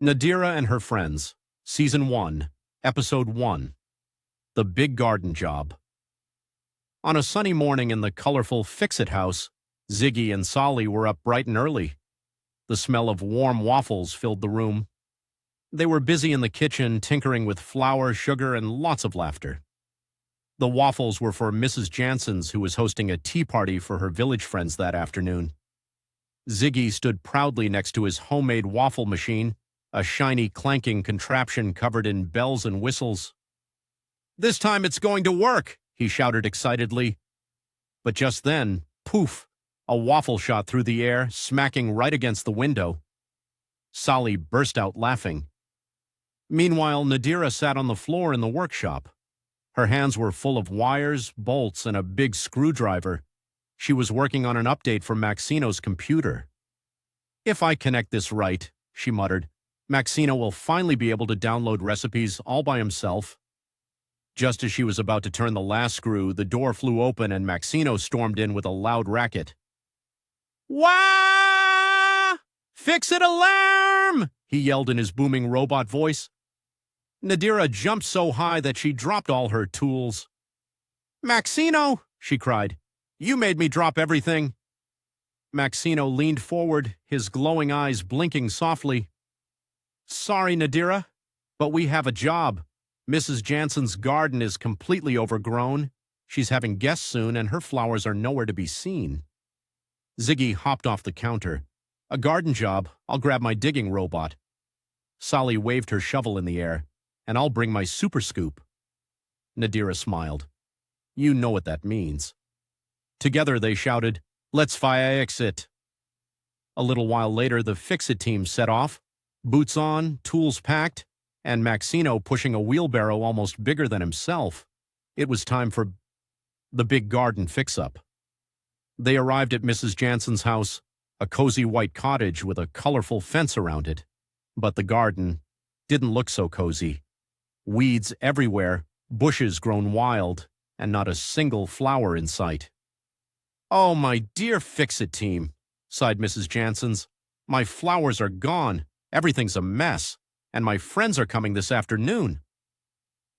Nadira and Her Friends, Season 1, Episode 1, The Big Garden Job. On a sunny morning in the colorful Fix-It house, Ziggy and Sali were up bright and early. The smell of warm waffles filled the room. They were busy in the kitchen, tinkering with flour, sugar, and lots of laughter. The waffles were for Mrs. Janssens, who was hosting a tea party for her village friends that afternoon. Ziggy stood proudly next to his homemade waffle machine, a shiny, clanking contraption covered in bells and whistles. "This time it's going to work," he shouted excitedly. But just then, poof, a waffle shot through the air, smacking right against the window. Sali burst out laughing. Meanwhile, Nadira sat on the floor in the workshop. Her hands were full of wires, bolts, and a big screwdriver. She was working on an update for Maxino's computer. "If I connect this right," she muttered, "Maxino will finally be able to download recipes all by himself." Just as she was about to turn the last screw, the door flew open and Maxino stormed in with a loud racket. "Wah! Fix-It alarm!" he yelled in his booming robot voice. Nadira jumped so high that she dropped all her tools. "Maxino!" she cried. "You made me drop everything." Maxino leaned forward, his glowing eyes blinking softly. "Sorry, Nadira, but we have a job. Mrs. Janssens' garden is completely overgrown. She's having guests soon, and her flowers are nowhere to be seen." Ziggy hopped off the counter. "A garden job. I'll grab my digging robot." Sali waved her shovel in the air. "And I'll bring my super scoop." Nadira smiled. "You know what that means." Together they shouted, "Let's fix it." A little while later, the Fix-It team set off, boots on, tools packed, and Maxino pushing a wheelbarrow almost bigger than himself. It was time for the big garden fix-up. They arrived at Mrs. Janssens' house, a cozy white cottage with a colorful fence around it. But the garden didn't look so cozy. Weeds everywhere, bushes grown wild, and not a single flower in sight. "Oh, my dear Fix-It team," sighed Mrs. Janssens. "My flowers are gone. Everything's a mess, and my friends are coming this afternoon."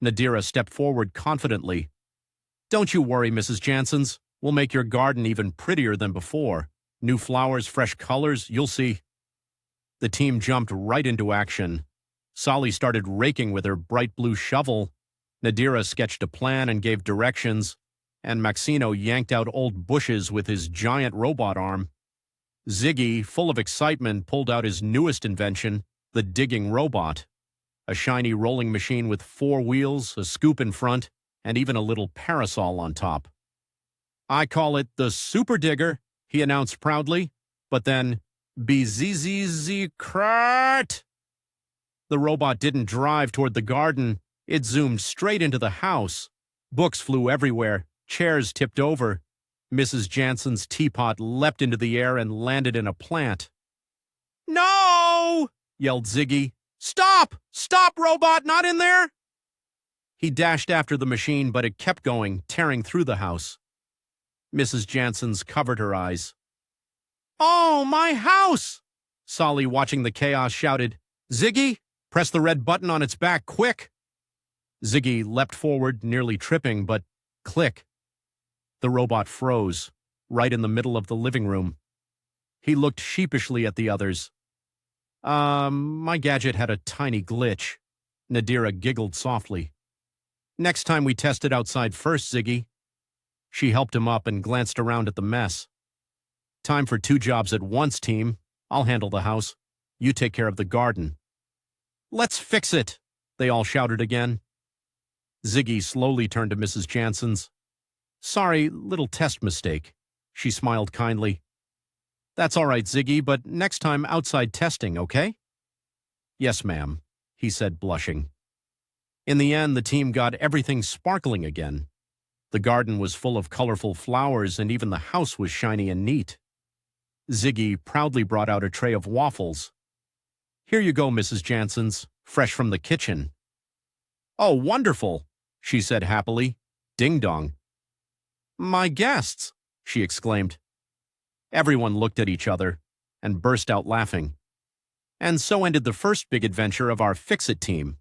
Nadira stepped forward confidently. "Don't you worry, Mrs. Janssens. We'll make your garden even prettier than before. New flowers, fresh colors, you'll see." The team jumped right into action. Sali started raking with her bright blue shovel. Nadira sketched a plan and gave directions, and Maxino yanked out old bushes with his giant robot arm. Ziggy, full of excitement, pulled out his newest invention, the digging robot. A shiny rolling machine with 4 wheels, a scoop in front, and even a little parasol on top. "I call it the Super Digger," he announced proudly, but then, "Bzzz-crat!" The robot didn't drive toward the garden. It zoomed straight into the house. Books flew everywhere. Chairs tipped over. Mrs. Janssens' teapot leapt into the air and landed in a plant. "No!" yelled Ziggy. "Stop! Stop, robot! Not in there!" He dashed after the machine, but it kept going, tearing through the house. Mrs. Janssens covered her eyes. "Oh, my house!" Sali, watching the chaos, shouted. "Ziggy, press the red button on its back, quick!" Ziggy leapt forward, nearly tripping, but click. The robot froze, right in the middle of the living room. He looked sheepishly at the others. My gadget had a tiny glitch." Nadira giggled softly. "Next time we test it outside first, Ziggy." She helped him up and glanced around at the mess. "Time for 2 jobs at once, team. I'll handle the house. You take care of the garden." "Let's fix it," they all shouted again. Ziggy slowly turned to Mrs. Janssens. "Sorry, little test mistake." She smiled kindly. "That's all right, Ziggy, but next time outside testing, okay?" "Yes, ma'am," he said, blushing. In the end, the team got everything sparkling again. The garden was full of colorful flowers, and even the house was shiny and neat. Ziggy proudly brought out a tray of waffles. "Here you go, Mrs. Janssens, fresh from the kitchen." "Oh, wonderful," she said happily. Ding dong. "My guests," she exclaimed. Everyone looked at each other and burst out laughing. And so ended the first big adventure of our Fix-It team.